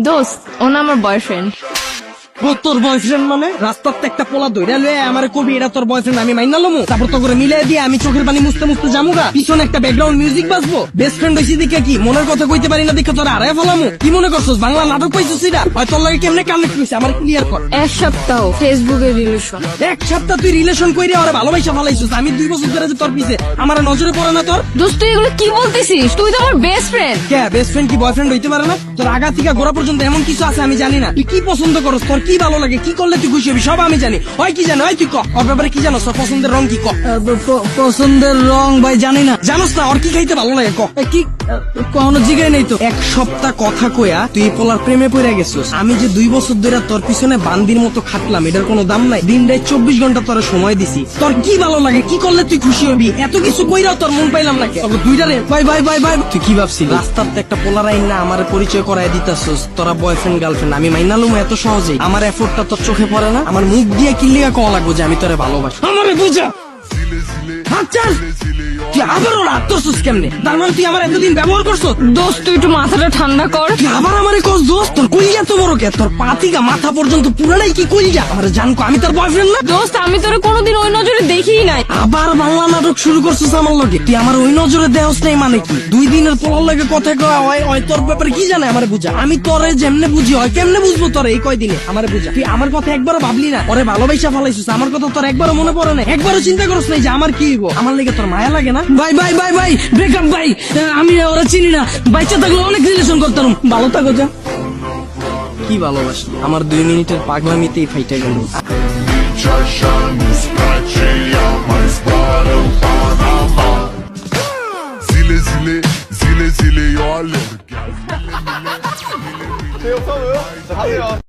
দোস্ত ও না আমার বয়ফ্রেন্ড। তোর বয়ফ্রেন্ড মানে রাস্তাতে একটা পোলা দইরা লয়ে আমার কবি এটা তোর বয়ফ্রেন্ড আমি মাইনা লমু তারপর তো করে মিলাই দিয়ে আমি চোখের পানি মুছতে মুছতে যামুগা পিছনে একটা ব্যাকগ্রাউন্ড মিউজিক বাজবো বেস্ট ফ্রেন্ড হইছি দেখে কি মনের কথা কইতে পারি না দেখে তোর আরে ফেলামু কি মনে করছস বাংলা নাটক পাইছস এটা হয় তোর লাগে কেমনে কানেক্ট হইছে আমার ক্লিয়ার কর। এক সপ্তাহ ফেসবুকে রিলেশন। এক সপ্তাহ তুই রিলেশন কইরে আরে ভালোবাসা ফলাইছস আমি 2 বছর ধরে যে তোর পিছে আমার নজরে পড়ে না তোর। দোস্ত তুই এগুলো কি বলতেছিস? তুই তো আমার বেস্ট ফ্রেন্ড। কে বেস্ট ফ্রেন্ড কি বয়ফ্রেন্ড হইতে পারে না? তোর আগা থেকে গোড়া পর্যন্ত এমন কিছু আছে আমি জানি না তুই কি পছন্দ করস তোর কি ভালো লাগে কি করলে তুই খুশি হবি সব আমি জানি। হয় কি জানো হয় তুই ক ওর ব্যাপারে কি জানো তোর পছন্দের রং কি ক। পছন্দের রং ভাই জানি না। জানোস না ওর কি খাইতে ভালো লাগে ক কি কোনো জিগাই নেই তো। এক সপ্তাহ কথা কইয়া তুই এই পোলার প্রেমে পড়ে গেছিস আমি যে 2 বছর ধরে তোর পিছনে বান্দির মতো খাটলাম এটার কোনো দাম নাই দিন রাত 24 ঘন্টা তোর সময় দিছি তোর কি ভালো লাগে কি করলে তুই খুশি হবি এত কিছু কইরাও তোর মন পাইলাম না তোকে দুইটারে বাই বাই বাই বাই তুই কি ভাবছিস রাস্তাতে একটা পোলার আইন না আমার পরিচয় করায় দিতাছস তোরা বয়ফ্রেন্ড গার্লফ্রেন্ড আমি মাইনালুম এত সহজেই আমার এফোর্টটা তোর চোখে পড়ে না আমার মুখ দিয়ে কিল্লিয়া কওয়া লাগবো যে আমি তোরে ভালোবাসি আমারে বুঝা আচ্ছা তুই আবারও রাগ করছিস কেমনে তার মানে তুই আমার এতদিন ব্যবহার করছো। দোস্ত তুই একটু মাথাটা ঠান্ডা কর। তুই আবার আমারে কস দোস্ত তোর কইয়া তো বড় কে তোর পাতিকা মাথা পর্যন্ত পুরাটাই কি কইয়া আমার জানকো আমি তোর বয়ফ্রেন্ড না। দোস্ত আমি তোরে কোনোদিন ওই নজরে দেখিই নাই। আবার বাংলা নাটক শুরু করছিস আমার লগে তুই আমার ওই নজরে দেহস নাই মানে কি 2 দিনের পোলার লাগে কথা কয় হয় তোর ব্যাপারে কি জানে আমারে বুঝা আমি তোরে যেমনে বুঝি হয় কেমনে বুঝবো তোরে এই কয়দিনে আমারে বুঝা তুই আমার কথা একবারও ভাবলি না ওরে ভালোবাসা ফলাইছিস আমার কথা তোর একবারও মনে পড়ে না একবারও চিন্তা করছ নাই যে আমার কি হইব আমার লেগে তোর মায়া লাগে না। ভাই ভাই ভাই ভাই ব্রেকআপ ভাই আমি ওরা চিনি না বাচ্চা থাকলে অনেক রিলেশন করতাম ভালো থাকো যা। কি ভালোবাসি আমার 2 মিনিটের পাগলামিতেই ফাইটা গেল। 제 역사로요? 하세요.